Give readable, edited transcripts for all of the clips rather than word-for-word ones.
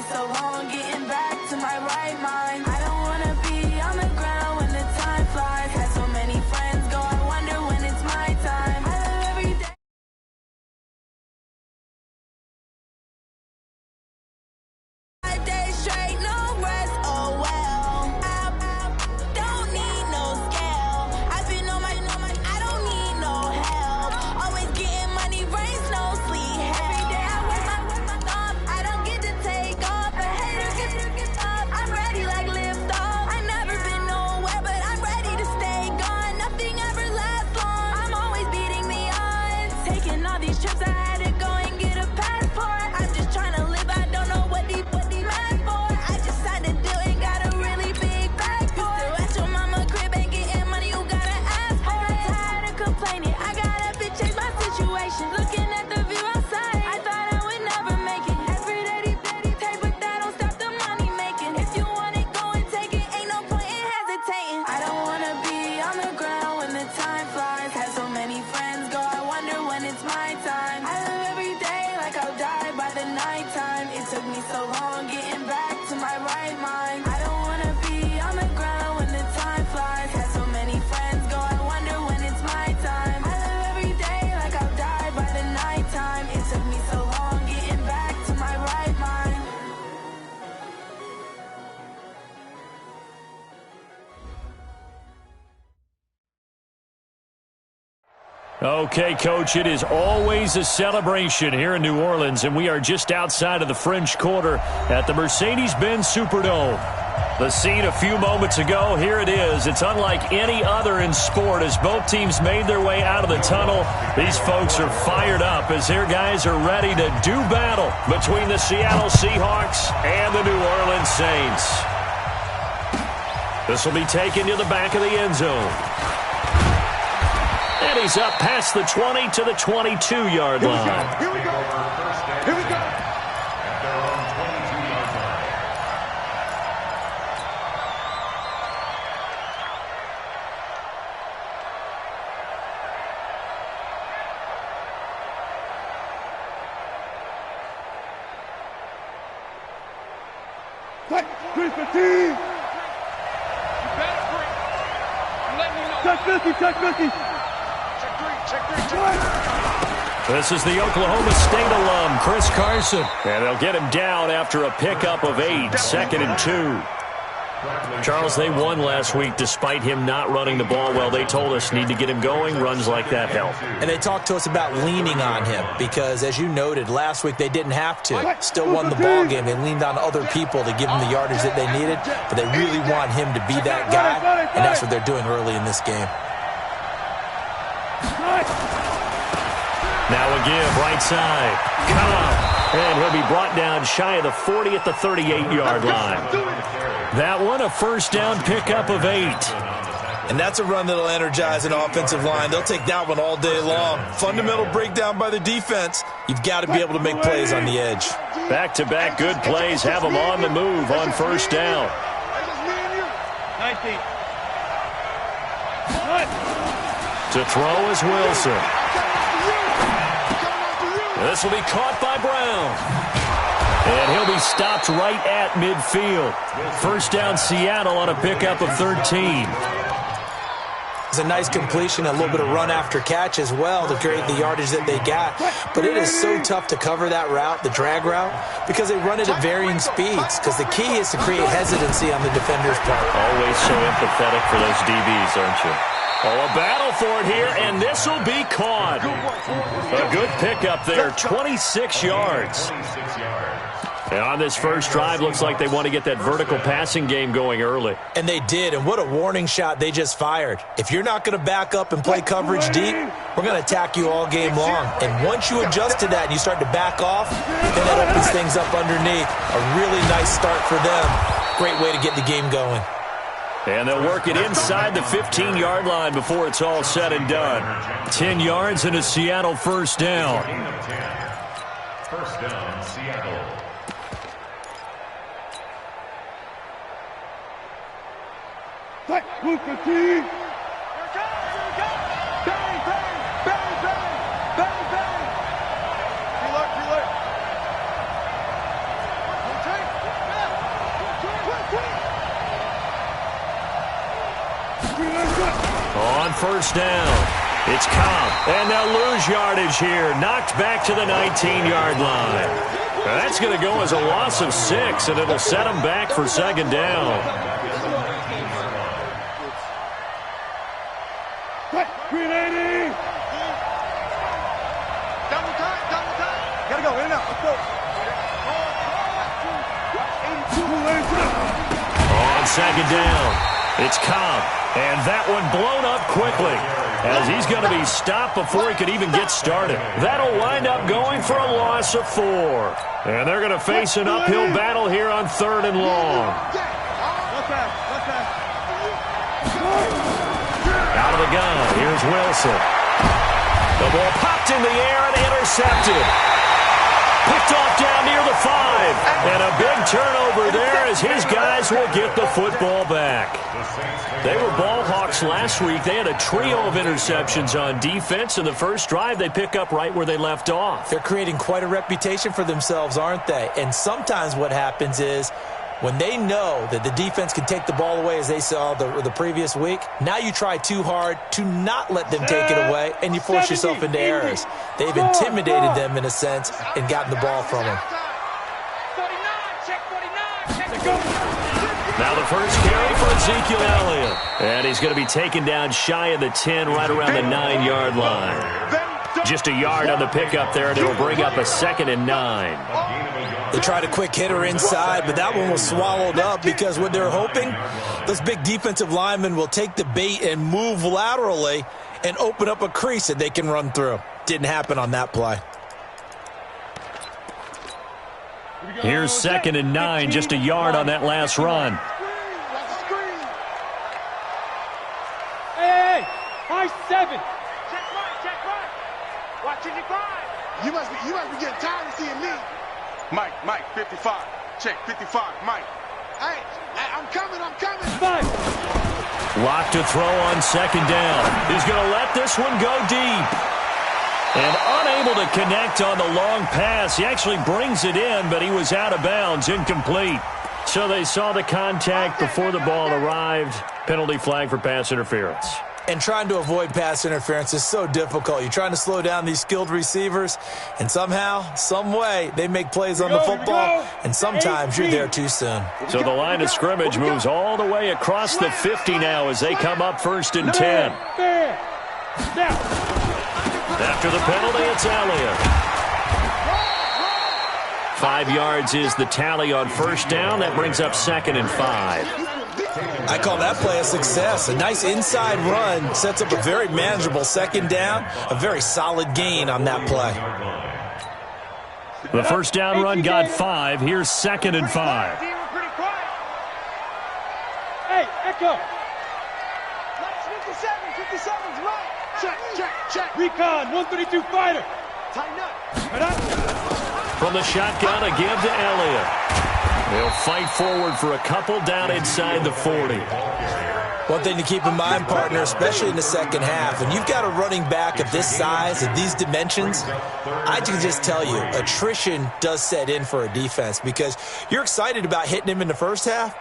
me so long getting back to my right mind. I don't wanna be on the ground when the time flies. Had so many friends go, I wonder when it's my time. I live every day. 5 days straight, no rest, oh well. I don't need no scale. I've been on my, I don't need no help. Always getting money, rains, no sleep. Every day I work my thumb. I don't get to take off. A hater gets up. I'm ready like lift off. I never been nowhere, but I'm ready to stay gone. Nothing ever lasts long. I'm always beating the odds. Taking all these trips, I had to go and get a passport. I'm just trying to live. I don't know what the mad for. I just signed a deal and got a really big bag for it. Still at your mama crib and getting money, you gotta ask for it. I'm tired of complaining. I gotta change my situation. Looking at the view outside, I thought I would never make it. Every day they take, but that don't stop the money making. If you want it, go and take it. Ain't no point in hesitating. I don't wanna be on the ground when the time flies. Had so many friends go, I wonder when it's my time. I live every day like I'll die by the nighttime. It took me so long getting back to my right mind. I don't wanna be on the ground when the time flies. Had so many friends go, I wonder when it's my time. I live every day like I'll die by the nighttime. It took me so long getting back to my right mind. Okay, Coach, it is always a celebration here in New Orleans, and we are just outside of the French Quarter at the Mercedes-Benz Superdome. The scene a few moments ago, here it is. It's unlike any other in sport as both teams made their way out of the tunnel. These folks are fired up as their guys are ready to do battle between the Seattle Seahawks and the New Orleans Saints. This will be taken to the back of the end zone. And he's up past the 20 to the 22-yard line. Here we go. Here we go. At their own 22-yard line. Check 315. You better bring. Let me know. Check 50. Check 50. This is the Oklahoma State alum, Chris Carson. And they'll get him down after a pickup of 8, 2nd and 2. Charles, they won last week despite him not running the ball well. They told us need to get him going. Runs like that help. And they talked to us about leaning on him because, as you noted, last week they didn't have to. Still won the ball game. They leaned on other people to give them the yardage that they needed, but they really want him to be that guy, and that's what they're doing early in this game. Now a give, right side. Cobb. And he'll be brought down shy of the 40 at the 38-yard line. That one, a first down pickup of 8. And that's a run that'll energize an offensive line. They'll take that one all day long. Fundamental breakdown by the defense. You've got to be able to make plays on the edge. Back-to-back good plays have them on the move on first down. 19. To throw is Wilson. This will be caught by Brown. And he'll be stopped right at midfield. First down Seattle on a pickup of 13. It's a nice completion, a little bit of run after catch as well to create the yardage that they got. But it is so tough to cover that route, the drag route, because they run it at varying speeds. Because the key is to create hesitancy on the defender's part. Always so empathetic for those DBs, aren't you? Oh, a battle for it here, and this will be caught. A good pickup there, 26 yards. And on this first drive, looks like they want to get that vertical passing game going early. And they did, and what a warning shot they just fired. If you're not going to back up and play coverage deep, we're going to attack you all game long. And once you adjust to that and you start to back off, then that opens things up underneath. A really nice start for them. Great way to get the game going. And they'll work it inside the 15-yard line before it's all said and done. 10 yards and a Seattle first down. First down, Seattle. Move the team. Bang, bang, bang, bang, bang, bang. Reload. On first down, it's Cobb, and they'll lose yardage here. Knocked back to the 19-yard line. That's going to go as a loss of 6, and it'll set them back for second down. Green 80! Double time. Gotta go, in and out, let's go. On second down, it's Cobb, and that one blown up quickly as he's going to be stopped before he could even get started. That'll wind up going for a loss of 4. And they're going to face an uphill battle here on 3rd and long. Out of the gun, here's Wilson. The ball popped in the air and intercepted. Picked off down near the 5. And a big turnover there as his guys will get the football back. They were ball hawks last week. They had a trio of interceptions on defense. In the first drive, they pick up right where they left off. They're creating quite a reputation for themselves, aren't they? And sometimes what happens is when they know that the defense can take the ball away, as they saw the previous week, now you try too hard to not let them take it away, and you force yourself into errors. They've intimidated them, in a sense, and gotten the ball from them. Now the first carry for Ezekiel Elliott. And he's going to be taken down shy of the 10, right around the 9-yard line. Just a yard on the pickup there, and it'll bring up a 2nd and 9. They tried a quick hitter inside, but that one was swallowed up because what they're hoping, those big defensive linemen will take the bait and move laterally and open up a crease that they can run through. Didn't happen on that play. Here's 2nd and 9, just a yard on that last run. Hey, high 7. Check right. Watching your grind. You must be getting tired of seeing me. Mike, 55. Check, 55, Mike. Hey, I'm coming. 5. Lock to throw on 2nd down. He's going to let this one go deep. And unable to connect on the long pass. He actually brings it in, but he was out of bounds, incomplete. So they saw the contact before the ball arrived. Penalty flag for pass interference. And trying to avoid pass interference is so difficult. You're trying to slow down these skilled receivers, and somehow, some way, they make plays on the football, and sometimes you're there too soon. So the line of scrimmage moves all the way across the 50 now as they come up 1st and 10. After the penalty, it's Elliott. 5 yards is the tally on 1st down. That brings up 2nd and 5. I call that play a success. A nice inside run sets up a very manageable 2nd down. A very solid gain on that play. The 1st down run got 5. Here's 2nd and 5. Hey, Echo. 57's right. Check. Recon, 132 fighter. Tighten up. From the shotgun, a give to Elliott. They'll fight forward for a couple down inside the 40. One thing to keep in mind, partner, especially in the second half, and you've got a running back of this size, of these dimensions, I can just tell you, attrition does set in for a defense because you're excited about hitting him in the first half,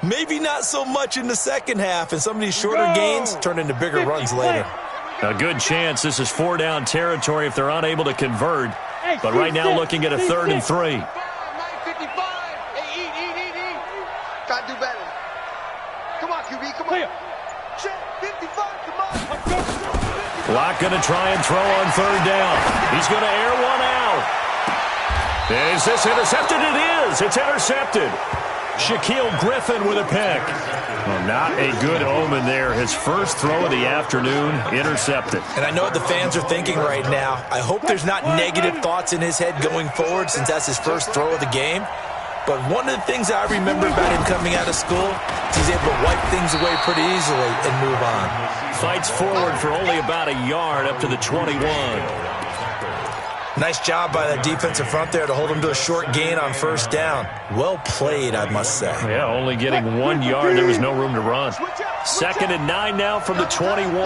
maybe not so much in the second half, and some of these shorter gains turn into bigger runs later. A good chance this is 4-down territory if they're unable to convert, but right now looking at a 3rd and 3. Gotta do better. Come on, QB, come on. Check, 55, come on. Locke going to try and throw on 3rd down. He's going to air one out. Is this intercepted? It is. It's intercepted. Shaquille Griffin with a pick. Well, not a good omen there. His first throw of the afternoon, intercepted. And I know what the fans are thinking right now. I hope there's not negative thoughts in his head going forward since that's his first throw of the game. But one of the things I remember about him coming out of school is he's able to wipe things away pretty easily and move on. Fights forward for only about a yard up to the 21. Nice job by the defensive front there to hold him to a short gain on 1st down. Well played, I must say. Yeah, only getting 1 yard. There was no room to run. 2nd and 9 now from the 21. Hey,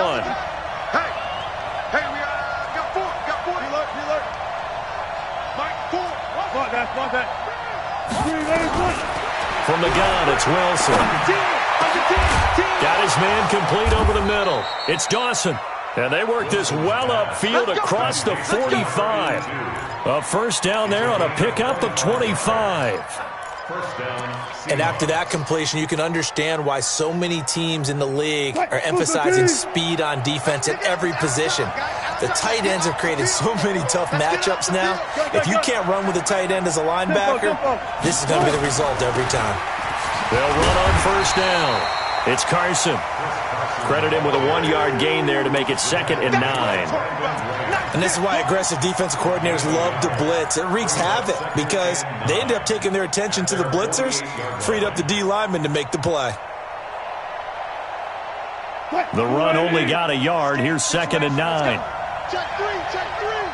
we got 4. Alert. Mike, 4. One back. From the gun, it's Wilson. Got his man complete over the middle. It's Dawson. And they work this well upfield across the 45. A first down there on a pickup of 25. And after that completion, you can understand why so many teams in the league are emphasizing speed on defense at every position. The tight ends have created so many tough matchups now. If you can't run with a tight end as a linebacker, this is going to be the result every time. They'll run on first down. It's Carson. Credit him with a 1-yard gain there to make it 2nd and 9. And this is why aggressive defensive coordinators love to blitz. It wreaks havoc because they end up taking their attention to the blitzers, freed up the D lineman to make the play. The run only got a yard. Here's 2nd and 9. Check three, check three.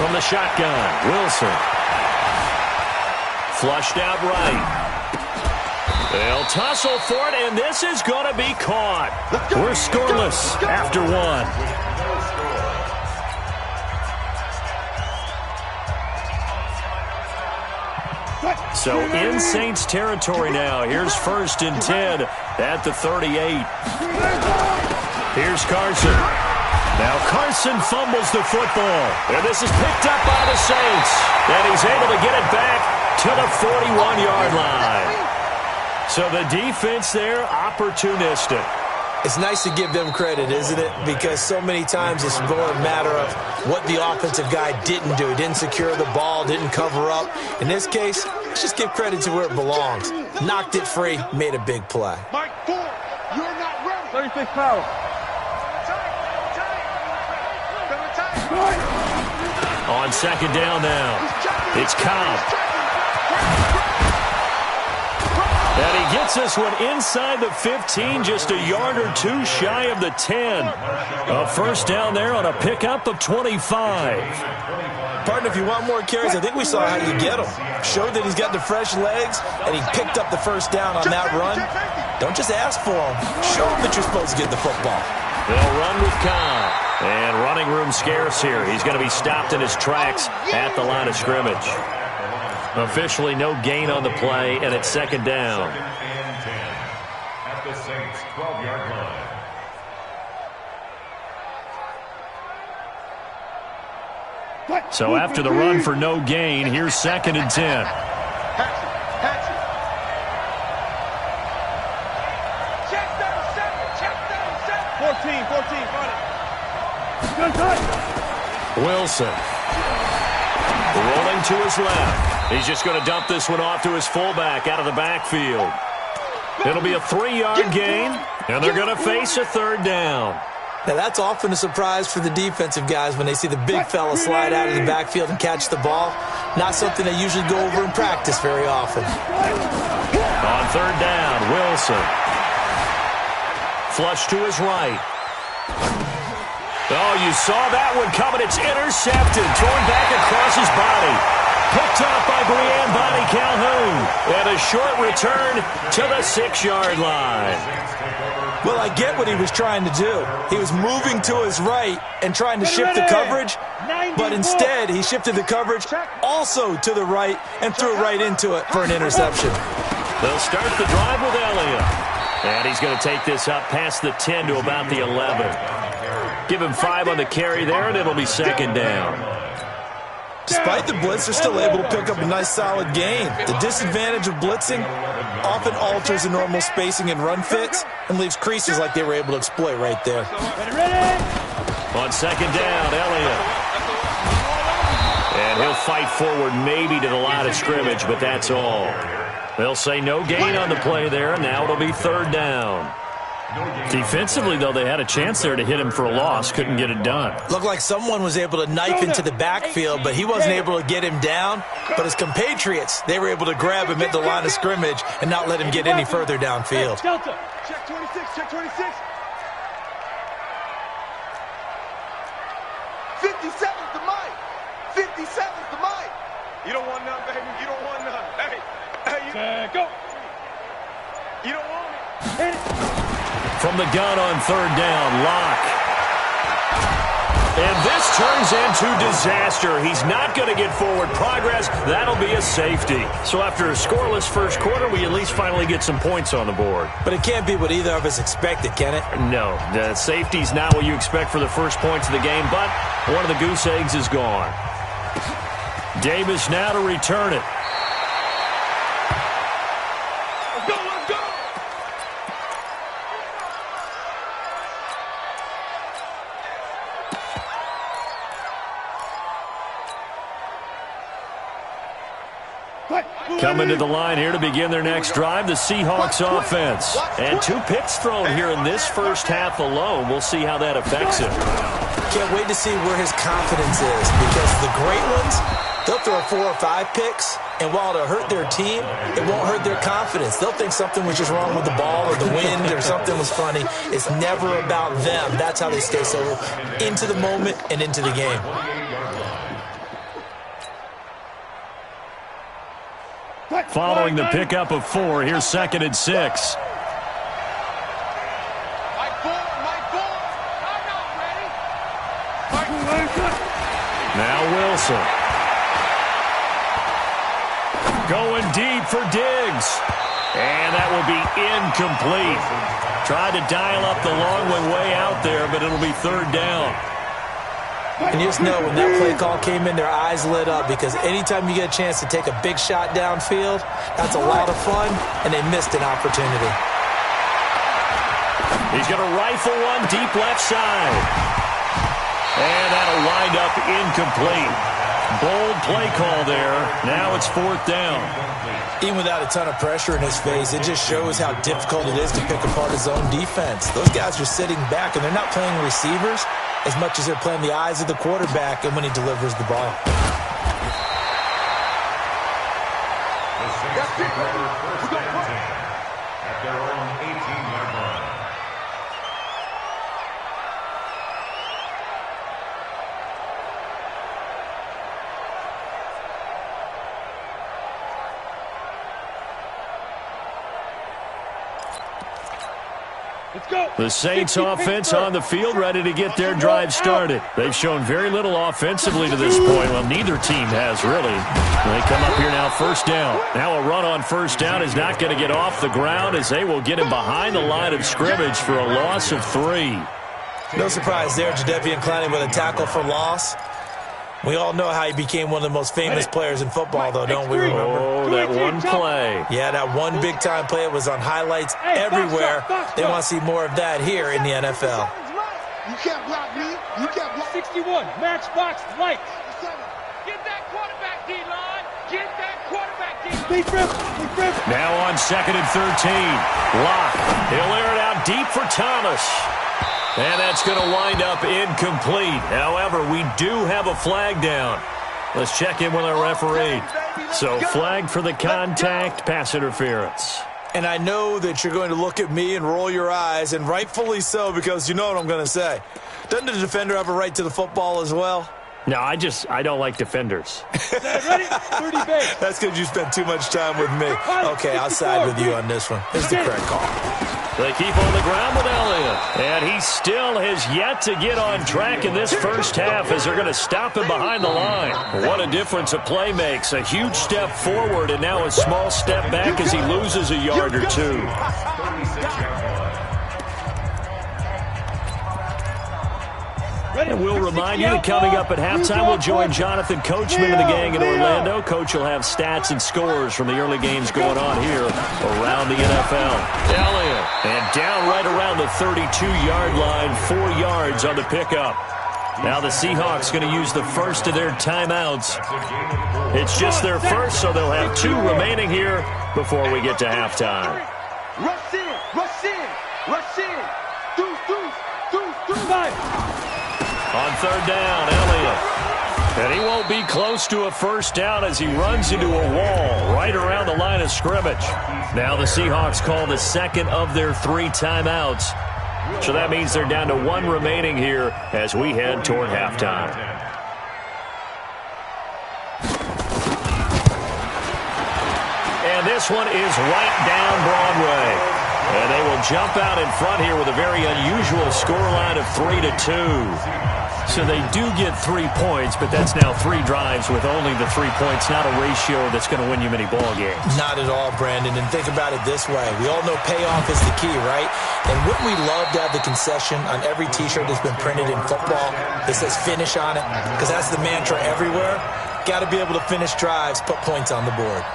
From the shotgun, Wilson. Flushed out right. They'll tussle for it, and this is going to be caught. We're scoreless after 1. So in Saints territory now. Here's 1st and 10 at the 38. Here's Carson. Now Carson fumbles the football. And this is picked up by the Saints. And he's able to get it back to the 41-yard line. So the defense there, opportunistic. It's nice to give them credit, isn't it? Because so many times it's more a matter of what the offensive guy didn't do. Didn't secure the ball, didn't cover up. In this case, let's just give credit to where it belongs. Knocked it free, made a big play. Mike, 4, you're not ready. 36 power. On 2nd down now, it's Cobb. And he gets this one inside the 15, just a yard or 2 shy of the 10. A first down there on a pickup of 25. Partner, if you want more carries, I think we saw how you get them. Showed that he's got the fresh legs, and he picked up the first down on that run. Don't just ask for them. Show them that you're supposed to get the football. They'll run with Cobb. And running room scarce here. He's going to be stopped in his tracks at the line of scrimmage. Officially no gain on the play, and it's 2nd down. At the Saints' 12-yard line. So after the run for no gain, here's 2nd and 10. Check 37, check 37. 14, Wilson. Rolling to his left. He's just going to dump this one off to his fullback out of the backfield. It'll be a 3-yard gain, and they're going to face a 3rd down. Now, that's often a surprise for the defensive guys when they see the big fella slide out of the backfield and catch the ball. Not something they usually go over in practice very often. On 3rd down, Wilson. Flush to his right. Oh, you saw that one coming. It's intercepted. Torn back across his body. Picked off by Brianne Bonnie Calhoun. And a short return to the 6-yard line. Well, I get what he was trying to do. He was moving to his right and trying to shift the coverage, but instead he shifted the coverage also to the right and threw right into it for an interception. They'll start the drive with Elliott. And he's going to take this up past the 10 to about the 11. Give him 5 on the carry there, and it'll be 2nd down. Despite the blitz, they're still able to pick up a nice solid gain. The disadvantage of blitzing often alters the normal spacing and run fits and leaves creases like they were able to exploit right there. On 2nd down, Elliott. And he'll fight forward maybe to the line of scrimmage, but that's all. They'll say no gain on the play there, and now it'll be 3rd down. Defensively, though, they had a chance there to hit him for a loss. Couldn't get it done. Looked like someone was able to knife into the backfield, but he wasn't able to get him down. But his compatriots, they were able to grab him at the line of scrimmage and not let him get any further downfield. Check 26, check 26. 57's the mic. 57's the mic. You don't want none, baby. You don't want none. Hey, you. Go. You don't want it. From the gun on 3rd down, Locke. And this turns into disaster. He's not going to get forward progress. That'll be a safety. So after a scoreless first quarter, we at least finally get some points on the board. But it can't be what either of us expected, can it? No, the safety's not what you expect for the first points of the game, but one of the goose eggs is gone. Davis now to return it. Coming to the line here to begin their next drive, the Seahawks offense. And 2 picks thrown here in this first half alone. We'll see how that affects him. Can't wait to see where his confidence is, because the great ones, they'll throw 4 or 5 picks, and while it'll hurt their team, it won't hurt their confidence. They'll think something was just wrong with the ball or the wind or something was funny. It's never about them. That's how they stay so into the moment and into the game. Following the pickup of 4, here's 2nd and 6. Now Wilson. Going deep for Diggs. And that will be incomplete. Tried to dial up the long one way out there, but it'll be 3rd down. And you just know when that play call came in, their eyes lit up, because anytime you get a chance to take a big shot downfield, that's a lot of fun, and they missed an opportunity. He's going to rifle one deep left side. And that'll wind up incomplete. Bold play call there. Now it's 4th down. Even without a ton of pressure in his face, it just shows how difficult it is to pick apart his own defense. Those guys are sitting back, and they're not playing receivers as much as they're playing the eyes of the quarterback and when he delivers the ball. At their own 18-yard line. The Saints offense on the field, ready to get their drive started. They've shown very little offensively to this point. Well, neither team has really. They come up here now, 1st down. Now a run on 1st down is not going to get off the ground, as they will get him behind the line of scrimmage for a loss of 3. No surprise there, Jadeveon Clowney with a tackle for loss. We all know how he became one of the most famous players in football, though, don't we remember? Oh, that one play. Yeah, that one big-time play. It was on highlights everywhere. They want to see more of that here in the NFL. You can't block me. You can't block 61, matchbox light. Get that quarterback, D-line. Get that quarterback, D-line. Now on 2nd and 13. Locke. He'll air it out deep for Thomas. And that's going to wind up incomplete. However, we do have a flag down. Let's check in with our referee. So, flag for the contact, pass interference. And I know that you're going to look at me and roll your eyes, and rightfully so, because you know what I'm going to say. Doesn't the defender have a right to the football as well? No, I don't like defenders. Ready? 30 base. That's because you spent too much time with me. Okay, I'll side with you on this one. This is the correct call. They keep on the ground with Elliott. And he still has yet to get on track in this first half, as they're going to stop him behind the line. What a difference a play makes. A huge step forward and now a small step back as he loses a yard or 2. And we'll remind you that coming up at halftime, we'll join Jonathan Coachman and the gang in Orlando. Coach will have stats and scores from the early games going on here around the NFL. Elliott, and down right around the 32-yard line, 4 yards on the pickup. Now the Seahawks going to use the first of their timeouts. It's just their first, so they'll have 2 remaining here before we get to halftime. Rush in, rush in, rush in. Deuce. On 3rd down, Elliott. And he won't be close to a first down as he runs into a wall right around the line of scrimmage. Now the Seahawks call the second of their 3 timeouts. So that means they're down to 1 remaining here as we head toward halftime. And this one is right down Broadway. And they will jump out in front here with a very unusual scoreline of 3-2. So they do get 3 points, but that's now 3 drives with only the 3 points, not a ratio that's going to win you many ball games. Not at all, Brandon. And think about it this way. We all know payoff is the key, right? And wouldn't we love to have the concession on every T-shirt that's been printed in football that says finish on it? Because that's the mantra everywhere. Got to be able to finish drives, put points on the board.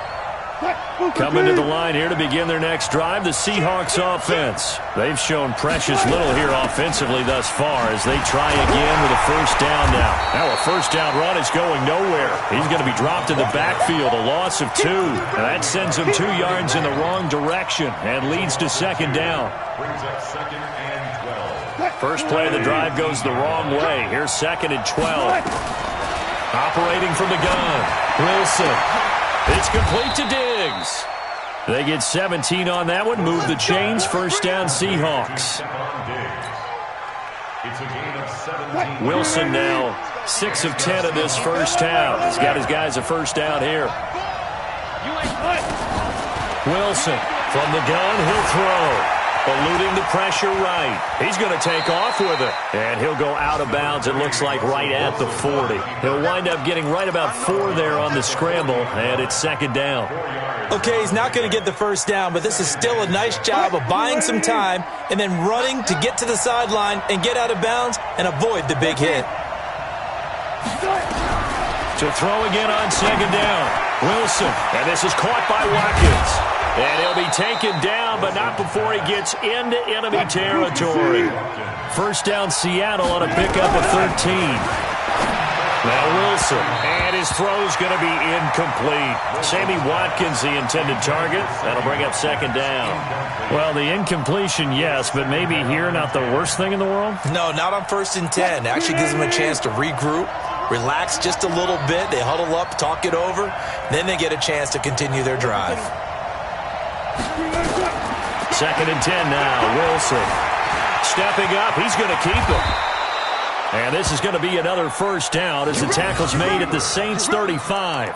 Coming to the line here to begin their next drive, the Seahawks offense. They've shown precious little here offensively thus far as they try again with a first down now. Now a first down run is going nowhere. He's going to be dropped in the backfield, a loss of 2. And that sends him 2 yards in the wrong direction and leads to second down. Brings up 2nd and 12. First play of the drive goes the wrong way. Here's 2nd and 12. Operating from the gun, Wilson. It's complete to Diggs. They get 17 on that one. Move the chains. First down, Seahawks. It's a gain of 17. Wilson now 6 of 10 of this first half. He's got his guys a first down here. Wilson from the gun. He'll throw. Eluding the pressure right. He's going to take off with it. And he'll go out of bounds, it looks like, right at the 40. He'll wind up getting right about 4 there on the scramble, and it's second down. Okay, he's not going to get the first down, but this is still a nice job of buying some time and then running to get to the sideline and get out of bounds and avoid the big hit. To throw again on second down. Wilson, and this is caught by Watkins. And he'll be taken down, but not before he gets into enemy territory. First down, Seattle on a pickup of 13. Now Wilson, and his throw's going to be incomplete. Sammy Watkins, the intended target. That'll bring up second down. Well, the incompletion, yes, but maybe here not the worst thing in the world? No, not on 1st and 10. Actually gives them a chance to regroup, relax just a little bit. They huddle up, talk it over. Then they get a chance to continue their drive. 2nd and 10 now. Wilson stepping up. He's going to keep it. And this is going to be another first down as the tackle's made at the Saints 35.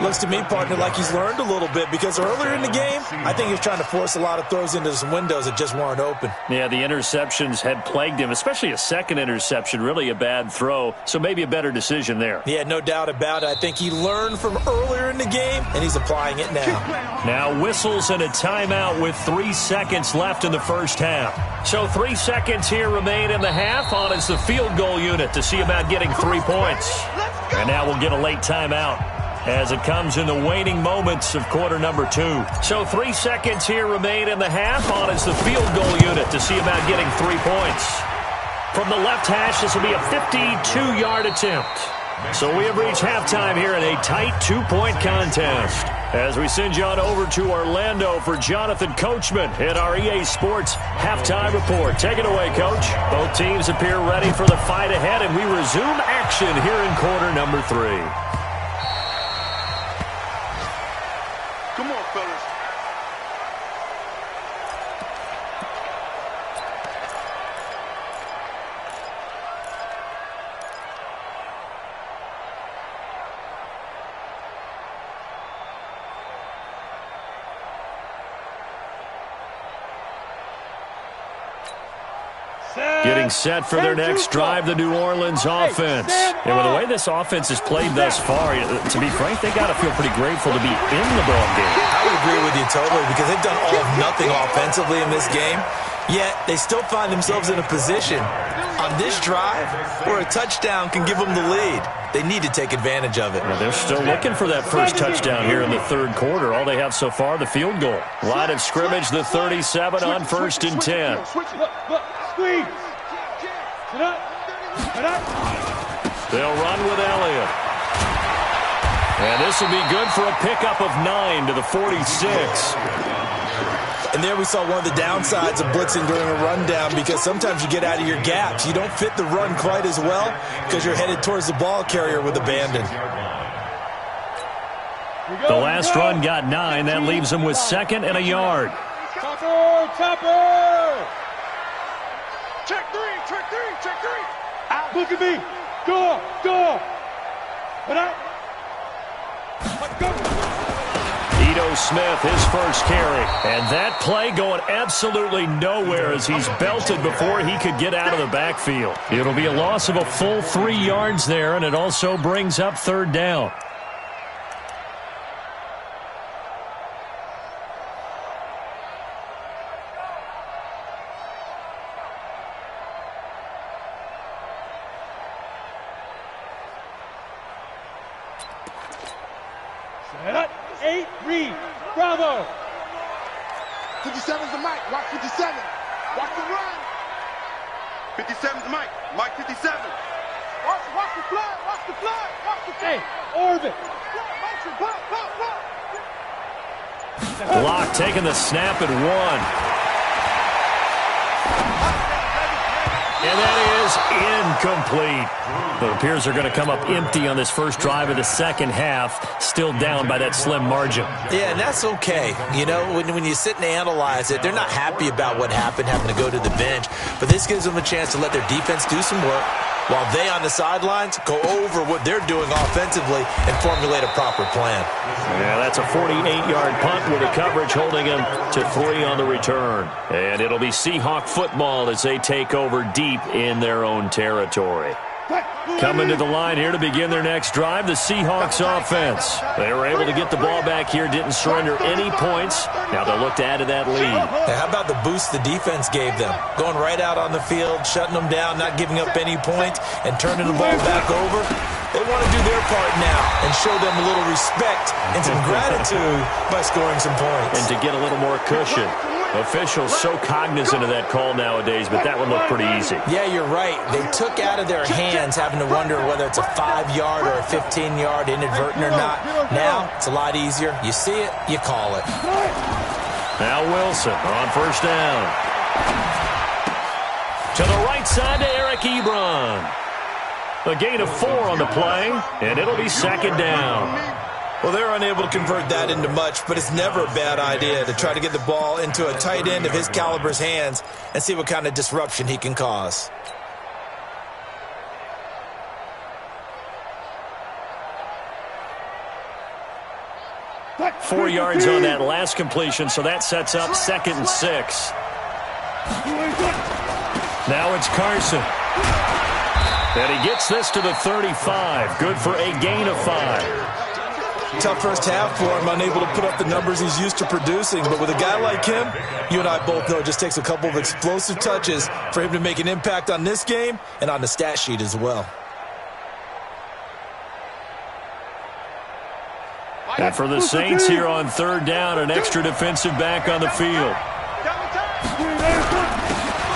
Looks to me, partner, like he's learned a little bit because earlier in the game, I think he was trying to force a lot of throws into some windows that just weren't open. Yeah, the interceptions had plagued him, especially a second interception, really a bad throw. So maybe a better decision there. Yeah, no doubt about it. I think he learned from earlier in the game, and he's applying it now. Now whistles and a timeout with 3 seconds left in the first half. So 3 seconds here remain in the half. On is the field goal unit to see about getting 3 points. And now we'll get a late timeout as it comes in the waning moments of quarter number 2. So 3 seconds here remain in the half. On is the field goal unit to see about getting 3 points. From the left hash, this will be a 52-yard attempt. So we have reached halftime here in a tight 2-point contest. As we send you on over to Orlando for Jonathan Coachman in our EA Sports Halftime Report. Take it away, Coach. Both teams appear ready for the fight ahead, and we resume action here in quarter number 3. Come on, fellas. Getting set for their next drive, the New Orleans offense. And with the way this offense has played thus far, to be frank, they got to feel pretty grateful to be in the ball game. I would agree with you totally because they've done all of nothing offensively in this game, yet they still find themselves in a position on this drive where a touchdown can give them the lead. They need to take advantage of it. Well, they're still looking for that first touchdown here in the third quarter. All they have so far, the field goal. Line of scrimmage, the 37 on 1st and 10. Squeeze. Sit up. Sit up. They'll run with Elliott. And this will be good for a pickup of 9 to the 46. And there we saw one of the downsides of blitzing during a rundown because sometimes you get out of your gaps. You don't fit the run quite as well because you're headed towards the ball carrier with abandon. The last run got 9. That leaves them with 2nd and a yard. Chopper! Chopper! Check 3, check 3, check 3. Look at me. Go. Go. What up? Go. Ito Smith, his first carry. And that play going absolutely nowhere as he's belted before he could get out of the backfield. It'll be a loss of a full 3 yards there, and it also brings up third down. Set, 8, read, bravo. 57's the Mike. Watch 57. Watch the run. 57's the Mike. Mike 57. Watch the flood. Watch the flood. Watch the flood. Hey, Orvin. Block taking the snap at 1. And that is incomplete. It appears they're going to come up empty on this first drive of the second half, still down by that slim margin. Yeah, and that's okay. You know, when you sit and analyze it, they're not happy about what happened, having to go to the bench. But this gives them a chance to let their defense do some work while they on the sidelines go over what they're doing offensively and formulate a proper plan. Yeah, that's a 48-yard punt with a coverage holding him to 3 on the return. And it'll be Seahawk football as they take over deep in their own territory. Coming to the line here to begin their next drive, the Seahawks offense. They were able to get the ball back here, didn't surrender any points. Now they'll look to add to that lead. How about the boost the defense gave them? Going right out on the field, shutting them down, not giving up any points, and turning the ball back over. They want to do their part now and show them a little respect and some gratitude by scoring some points. And to get a little more cushion. Officials so cognizant of that call nowadays, but that one looked pretty easy. Yeah, you're right. They took out of their hands having to wonder whether it's a 5-yard or a 15-yard inadvertent or not. Now, it's a lot easier. You see it, you call it. Now Wilson on first down. To the right side to Eric Ebron. A gain of 4 on the play, and it'll be second down. Well, they're unable to convert that into much, but it's never a bad idea to try to get the ball into a tight end of his caliber's hands and see what kind of disruption he can cause. Four yards on that last completion, so that sets up 2nd and 6. Now it's Carson. And he gets this to the 35. Good for a gain of 5. Tough first half for him, unable to put up the numbers he's used to producing. But with a guy like him, you and I both know it just takes a couple of explosive touches for him to make an impact on this game and on the stat sheet as well. And for the Saints here on third down, an extra defensive back on the field.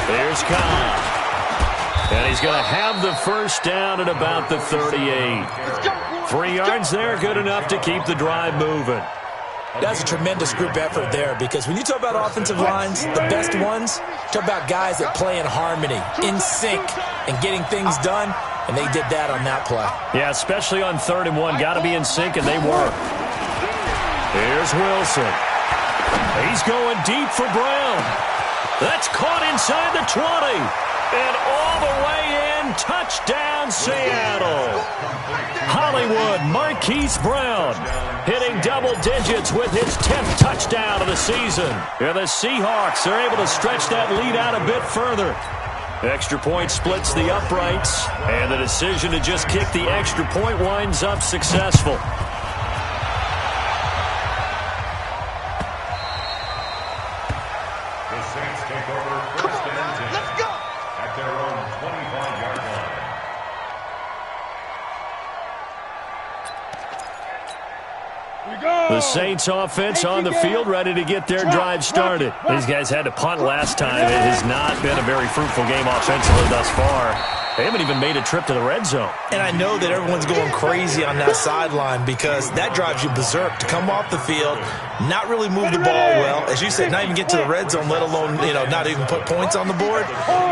There's Cobb. And he's going to have the first down at about the 38. 3 yards there, good enough to keep the drive moving. That's a tremendous group effort there, because when you talk about offensive lines, the best ones, talk about guys that play in harmony, in sync, and getting things done, and they did that on that play. Yeah, especially on 3rd and 1. Got to be in sync, and they were. Here's Wilson. He's going deep for Brown. That's caught inside the 20. And all the way in, touchdown Seattle. Hollywood Marquise Brown hitting double digits with his 10th touchdown of the season. And the Seahawks are able to stretch that lead out a bit further. Extra point splits the uprights, and the decision to just kick the extra point winds up successful. The Saints take over first and 10. Let's go! At their own 25-yard line. The Saints offense on the field, ready to get their drive started. These guys had to punt last time. It has not been a very fruitful game offensively thus far. They haven't even made a trip to the red zone. And I know that everyone's going crazy on that sideline, because that drives you berserk to come off the field, not really move the ball well. As you said, not even get to the red zone, let alone, not even put points on the board.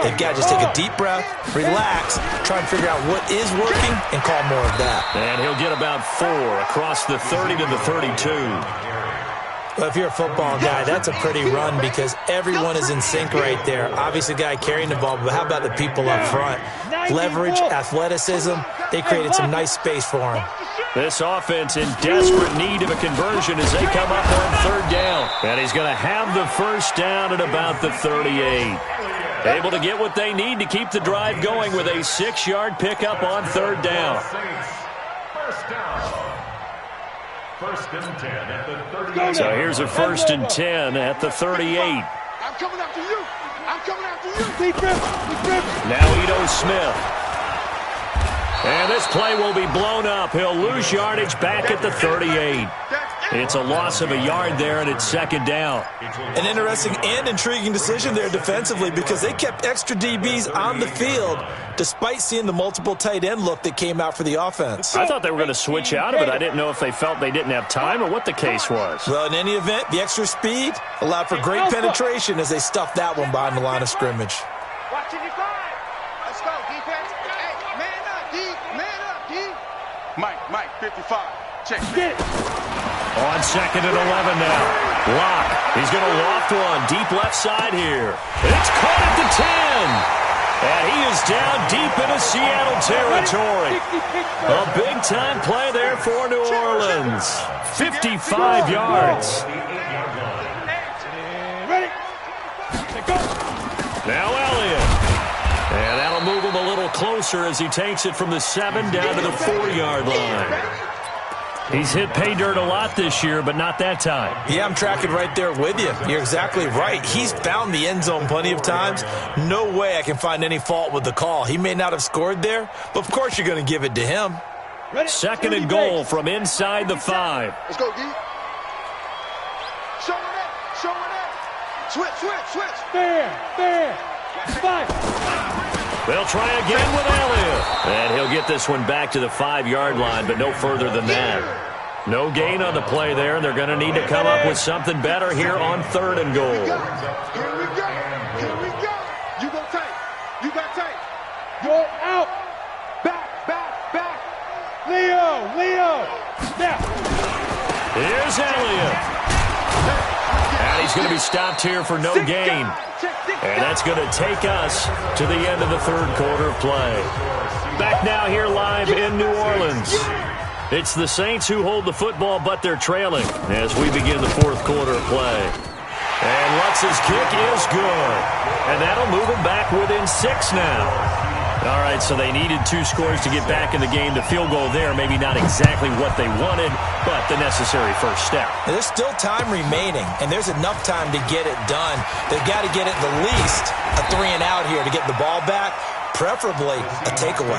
They've got to just take a deep breath, relax, try and figure out what is working, and call more of that. And he'll get about 4 across the 30 to the 32. Well, if you're a football guy, that's a pretty run, because everyone is in sync right there. Obviously, the guy carrying the ball, but how about the people up front? Leverage, athleticism, they created some nice space for him. This offense in desperate need of a conversion as they come up on third down. And he's going to have the first down at about the 38. Able to get what they need to keep the drive going with a 6-yard pickup on third down. First down. First and 10 at the 38. So here's a first and 10 at the 38. I'm coming after you. I'm coming after you. Now Ito Smith. And this play will be blown up. He'll lose yardage back at the 38. It's a loss of a yard there, and it's second down. An interesting and intriguing decision there defensively because they kept extra DBs on the field despite seeing the multiple tight end look that came out for the offense. I thought they were going to switch out of it. I didn't know if they felt they didn't have time or what the case was. Well, in any event, the extra speed allowed for great penetration as they stuffed that one behind the line of scrimmage. Watching you drive. Let's go, defense. Hey, man up, D. Man up, D. Mike, 55. Check. Get it. On second and 11 now. Lock. He's going to loft one deep left side here. It's caught at the 10. And he is down deep into Seattle territory. A big-time play there for New Orleans. 55 yards. Ready. Go. Now Elliott. And that'll move him a little closer as he takes it from the 7 down to the 4-yard line. He's hit pay dirt a lot this year, but not that time. Yeah, I'm tracking right there with you. You're exactly right. He's found the end zone plenty of times. No way I can find any fault with the call. He may not have scored there, but of course you're going to give it to him. Ready. Second and goal from inside the 5. Let's go, D. Showing it. Switch. Fair. 5. They'll try again with Elliott. And he'll get this one back to the 5-yard line, but no further than that. No gain on the play there, and they're going to need to come up with something better here on third and goal. Here we go. You go tight. You got tight. You're out. Back. Leo. Now. Here's Elliott. And he's going to be stopped here for no gain. And that's going to take us to the end of the third quarter of play. Back now here live in New Orleans. It's the Saints who hold the football, but they're trailing as we begin the fourth quarter of play. And Lutz's kick is good. And that'll move them back within 6 now. All right, so they needed 2 scores to get back in the game. The field goal there, maybe not exactly what they wanted, but the necessary first step. There's still time remaining, and there's enough time to get it done. They've got to get at the least a 3 and out here to get the ball back, preferably a takeaway.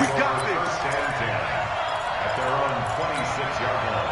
At their own 26-yard line.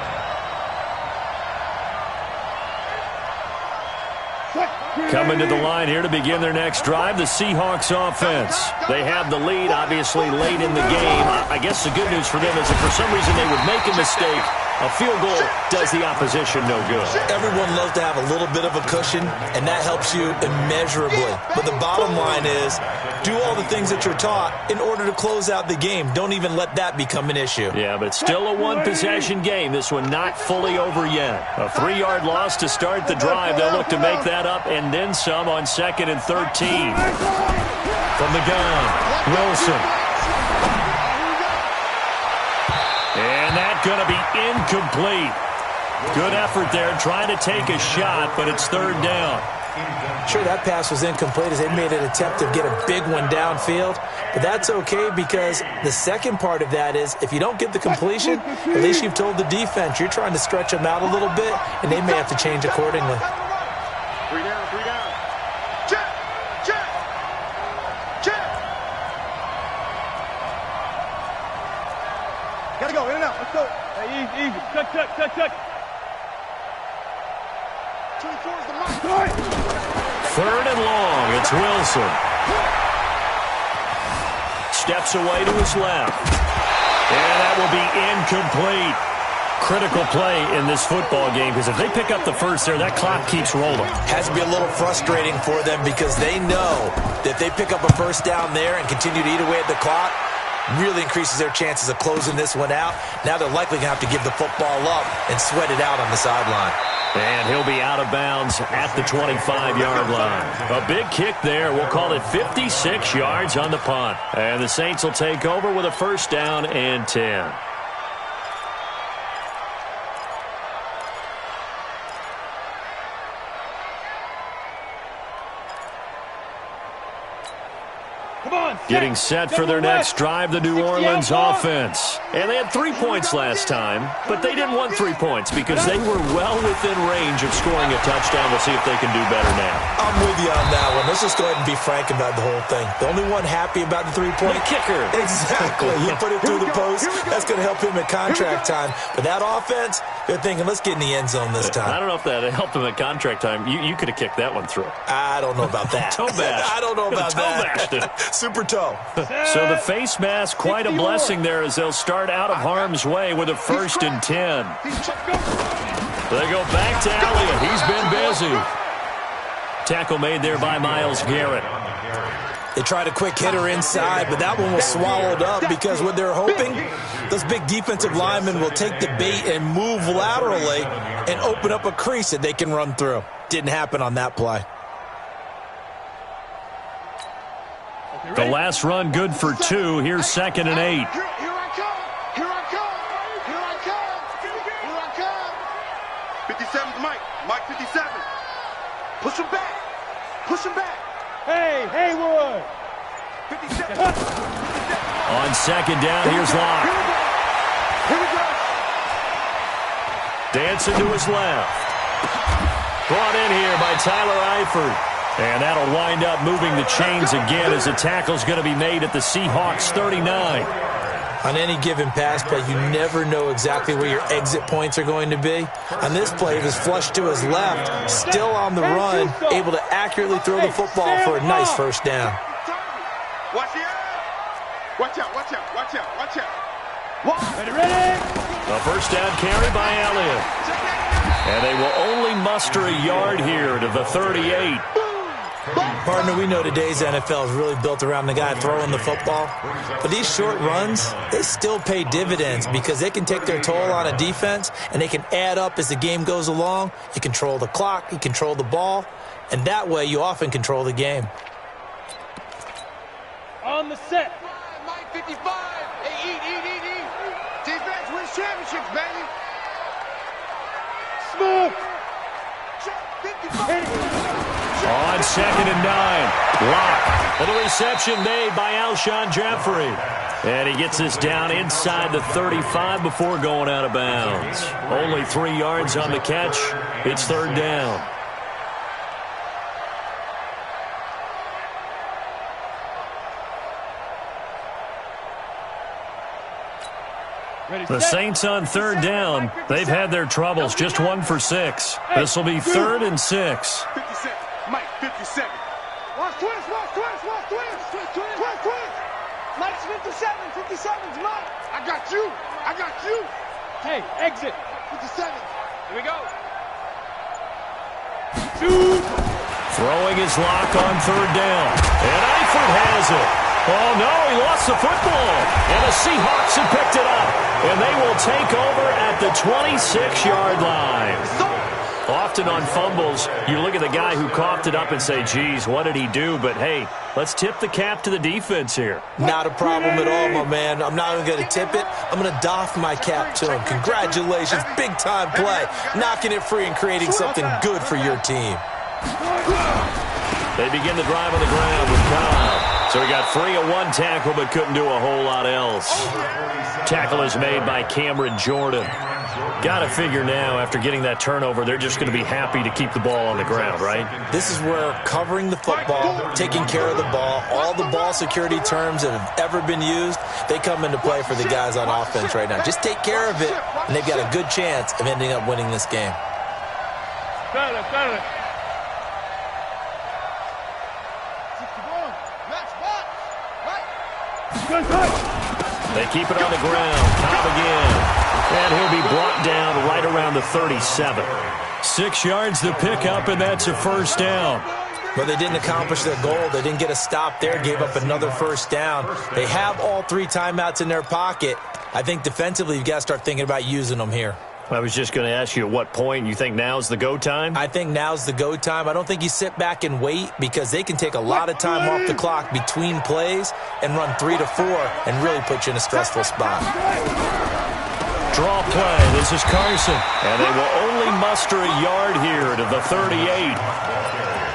Coming to the line here to begin their next drive, the Seahawks offense. They have the lead, obviously, late in the game. I guess the good news for them is if for some reason they would make a mistake, a field goal does the opposition no good. Everyone loves to have a little bit of a cushion, and that helps you immeasurably. But the bottom line is, do all the things that you're taught in order to close out the game. Don't even let that become an issue. Yeah, but it's still a one-possession game. This one not fully over yet. A 3-yard loss to start the drive. They'll look to make that up and then some on 2nd and 13. From the gun, Wilson. And that's going to be incomplete. Good effort there trying to take a shot, but it's 3rd down. Sure, that pass was incomplete as they made an attempt to get a big one downfield, but that's okay because the second part of that is if you don't get the completion, at least you've told the defense you're trying to stretch them out a little bit, and they may have to change accordingly. 3 down. Check. Gotta go, in and out. Let's go. Hey, easy. Cut. 24 is the mark. 3rd and long. It's Wilson. Steps away to his left. And that will be incomplete. Critical play in this football game because if they pick up the first there, that clock keeps rolling. Has to be a little frustrating for them because they know that if they pick up a first down there and continue to eat away at the clock, really increases their chances of closing this one out. Now they're likely going to have to give the football up and sweat it out on the sideline. And he'll be out of bounds at the 25-yard line. A big kick there. We'll call it 56 yards on the punt. And the Saints will take over with a 1st down and 10. Getting set for their next drive, the New Orleans offense. And they had 3 points last time, but they didn't want 3 points because they were well within range of scoring a touchdown. We'll see if they can do better now. I'm with you on that one. Let's just go ahead and be frank about the whole thing. The only one happy about the 3-point kicker. Exactly. You put it through the post. That's going to help him at contract time. But that offense, they're thinking, let's get in the end zone this time. I don't know if that helped him at contract time. You could have kicked that one through. I don't know about that. Toe bash. I don't know about that. Super toe. So the face mask, quite a blessing there as they'll start out of harm's way with a 1st and 10. They go back to Elliott. He's been busy. Tackle made there by Myles Garrett. They tried a quick hitter inside, but that one was swallowed up because what they're hoping, those big defensive linemen will take the bait and move laterally and open up a crease that they can run through. Didn't happen on that play. The last run good for 2. Here's 2nd and 8. Here I come. Here I come. Here I come. Here I come. 57's Mike. Mike 57. Push him back. Push him back. Hey, Haywood. 57. On 2nd down, here's Locke. Here we go. Dancing to his left. Brought in here by Tyler Eifert. And that'll wind up moving the chains again as the tackle's going to be made at the Seahawks 39. On any given pass play, you never know exactly where your exit points are going to be. On this play, it was flushed to his left, still on the run, able to accurately throw the football for a nice 1st down. Watch out. Watch out. Watch out. Watch out. Watch out. Ready? A 1st down carry by Elliott. And they will only muster a yard here to the 38. Partner, we know today's NFL is really built around the guy throwing the football. But these short runs, they still pay dividends because they can take their toll on a defense and they can add up as the game goes along. You control the clock, you control the ball, and that way you often control the game. On the set. Mike 55. Hey, eat. Defense wins championships, baby. Smooth. On 2nd and 9, Locke. And a reception made by Alshon Jeffrey. And he gets this down inside the 35 before going out of bounds. Only 3 yards on the catch. It's 3rd down. The Saints on 3rd down. They've had their troubles. Just 1 for 6. This will be 3rd and 6. 57. Mike 57. Watch twist. Mike's 57. 57's Mike. I got you. Hey, exit. 57. Here we go. Throwing his Locke on 3rd down. And Eifert has it. Oh, no, he lost the football. And the Seahawks have picked it up. And they will take over at the 26-yard line. Often on fumbles, you look at the guy who coughed it up and say, geez, what did he do? But, hey, let's tip the cap to the defense here. Not a problem at all, my man. I'm not even going to tip it. I'm going to doff my cap to him. Congratulations, big-time play. Knocking it free and creating something good for your team. They begin the drive on the ground with Cobb. So he got free of 1 tackle but couldn't do a whole lot else. Tackle is made by Cameron Jordan. Got to figure now, after getting that turnover, they're just going to be happy to keep the ball on the ground, right? This is where covering the football, taking care of the ball, all the ball security terms that have ever been used, they come into play for the guys on offense right now. Just take care of it, and they've got a good chance of ending up winning this game. Got it. They keep it on the ground. Cobb again. And he'll be brought down right around the 37. 6 yards to pick up, and that's a 1st down. But they didn't accomplish their goal. They didn't get a stop there, gave up another 1st down. They have all 3 timeouts in their pocket. I think defensively you've got to start thinking about using them here. I was just going to ask you at what point you think now's the go time? I think now's the go time. I don't think you sit back and wait because they can take a lot of time off the clock between plays and run 3 to 4 and really put you in a stressful spot. Draw play. This is Carson. And they will only muster a yard here to the 38.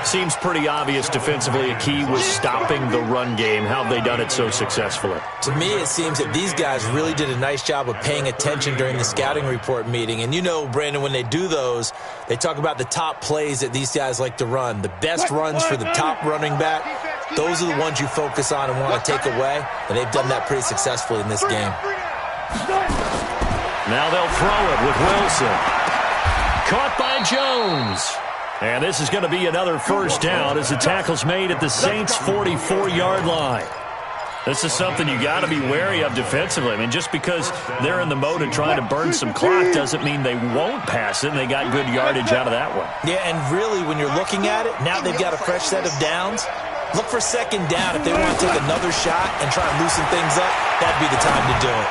Seems pretty obvious defensively a key was stopping the run game. How have they done it so successfully? To me, it seems that these guys really did a nice job of paying attention during the scouting report meeting. And you know, Brandon, when they do those, they talk about the top plays that these guys like to run. The best runs for the top running back, those are the ones you focus on and want to take away. And they've done that pretty successfully in this game. Now they'll throw it with Wilson. Caught by Jones. And this is going to be another first down as the tackle's made at the Saints' 44-yard line. This is something you got to be wary of defensively. I mean, just because they're in the mode of trying to burn some clock doesn't mean they won't pass it, and they got good yardage out of that one. Yeah, and really, when you're looking at it, now they've got a fresh set of downs. Look for second down. If they want to take another shot and try and loosen things up, that'd be the time to do it.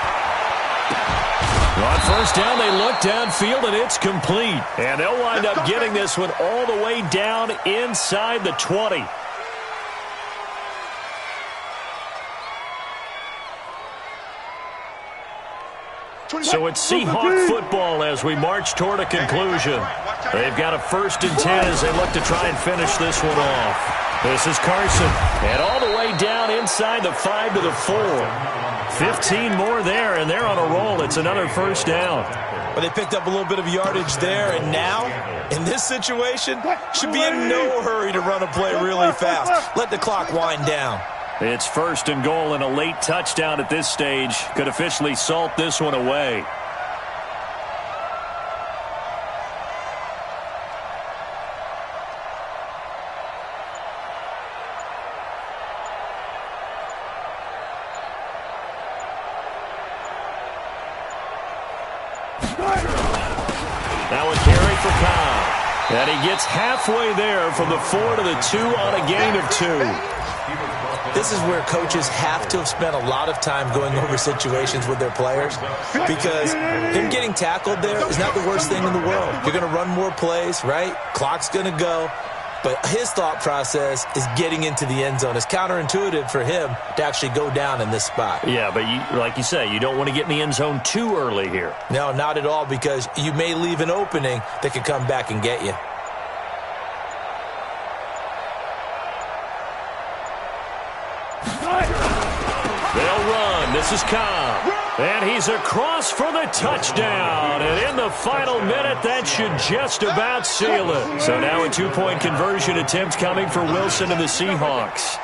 On first down, they look downfield, and it's complete. And they'll wind up getting this one all the way down inside the 20. So it's Seahawk football as we march toward a conclusion. They've got a 1st and 10 as they look to try and finish this one off. This is Carson. And all the way down inside the 5 to the 4. 15 more there, and they're on a roll. It's another first down. But they picked up a little bit of yardage there, and now, in this situation, should be in no hurry to run a play really fast. Let the clock wind down. It's 1st and goal and a late touchdown at this stage. Could officially salt this one away. Now a carry for Cobb. And he gets halfway there from the 4 to the 2 on a gain of 2. This is where coaches have to have spent a lot of time going over situations with their players, because him getting tackled there is not the worst thing in the world. You're going to run more plays, right? Clock's going to go. But his thought process is getting into the end zone. It's counterintuitive for him to actually go down in this spot. Yeah, but like you say, you don't want to get in the end zone too early here. No, not at all, because you may leave an opening that could come back and get you. They'll run. This is Cobb. And he's across for the touchdown. And in the final minute, that should just about seal it. So now a 2-point conversion attempt coming for Wilson and the Seahawks.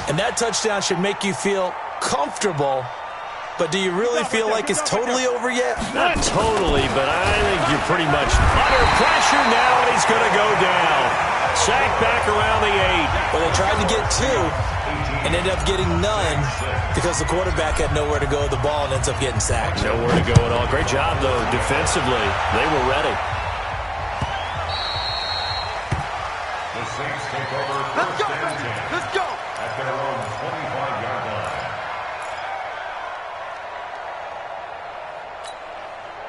And that touchdown should make you feel comfortable. But do you really feel like it's totally over yet? Not totally, but I think you're pretty much under pressure now, and he's going to go down. Sacked back around the 8. Well, they tried to get 2 and ended up getting none because the quarterback had nowhere to go with the ball and ends up getting sacked. Nowhere to go at all. Great job, though, defensively. They were ready. The Saints take over. Let's go, let's go. At their own 25-yard line.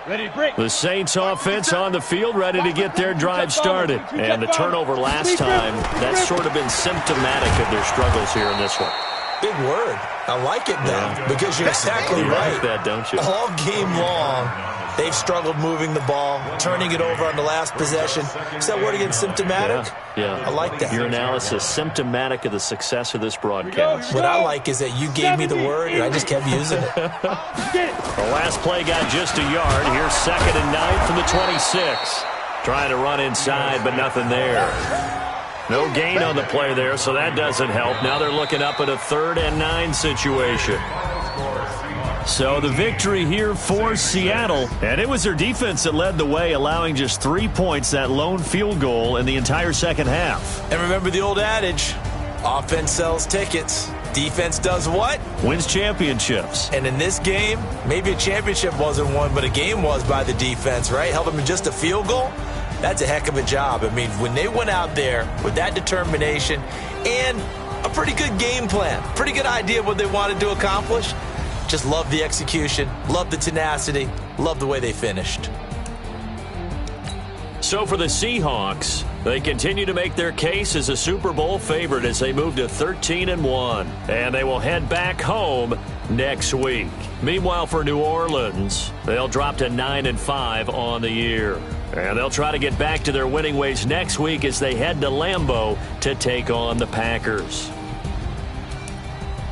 Ready to break. The Saints offense on the field, ready to get their drive started. And the turnover last time, that's sort of been symptomatic of their struggles here in this one. Big word. I like it, though, because you're exactly right. Like that, don't you? All game long, they've struggled moving the ball, turning it over on the last possession. Is that word again, symptomatic? Yeah. I like that. Your analysis, symptomatic of the success of this broadcast. What I like is that you gave me the word, and I just kept using it. The last play got just a yard. Here's 2nd and 9 from the 26. Trying to run inside, but nothing there. No gain on the play there, so that doesn't help. Now they're looking up at a 3rd and 9 situation. So the victory here for Seattle, and it was their defense that led the way, allowing just 3 points, that lone field goal in the entire second half. And remember the old adage, offense sells tickets. Defense does what? Wins championships. And in this game, maybe a championship wasn't won, but a game was by the defense, right? Held them to just a field goal. That's a heck of a job. I mean, when they went out there with that determination and a pretty good game plan, pretty good idea of what they wanted to accomplish, just love the execution, love the tenacity, love the way they finished. So for the Seahawks, they continue to make their case as a Super Bowl favorite as they move to 13-1. And they will head back home next week. Meanwhile, for New Orleans, they'll drop to 9-5 on the year. And they'll try to get back to their winning ways next week as they head to Lambeau to take on the Packers.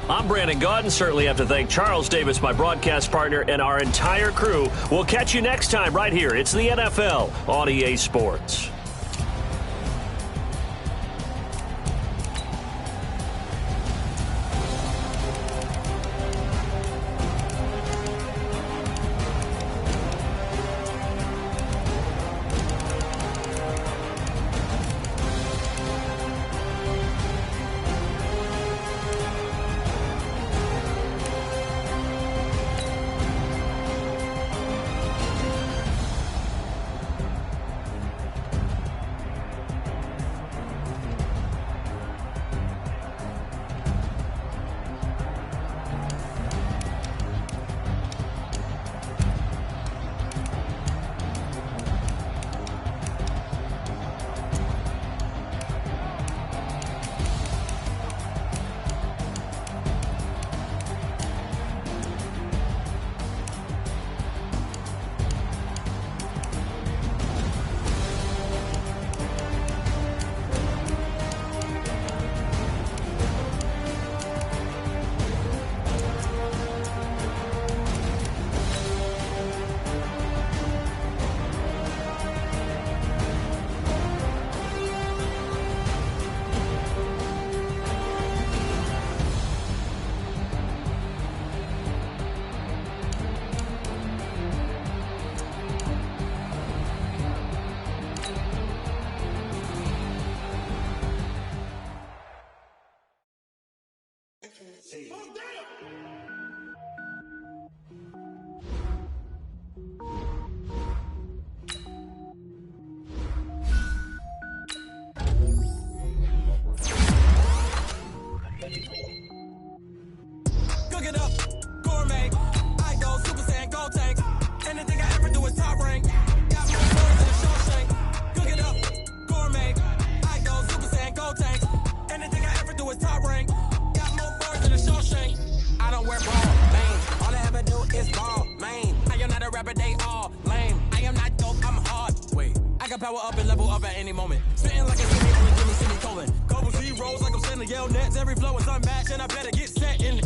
I'm Brandon Gaudin. Certainly have to thank Charles Davis, my broadcast partner, and our entire crew. We'll catch you next time right here. It's the NFL on EA Sports. Cook it up, gourmet. I go Super Saiyan, gold tank. Anything I ever do is top rank. Got more boys in the Shawshank. Cook it up, gourmet. I go Super Saiyan, gold tank. Anything I ever do is top rank. Got more boys in the Shawshank. I don't wear ball, man. All I ever do is ball, man. I am not a rapper, they all lame. I am not dope, I'm hard. Wait, I can power up and level up at any moment. Spitting like a semi, only give me semicolon. Couple zeros like I'm sending yell nets. Every flow is unmatched and I better get set in.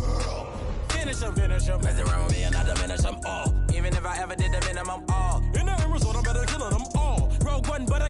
Finish them. Mess around with me and I diminish them all. Even if I ever did the minimum all. In the end result, I better kill them all. Rogue one, but I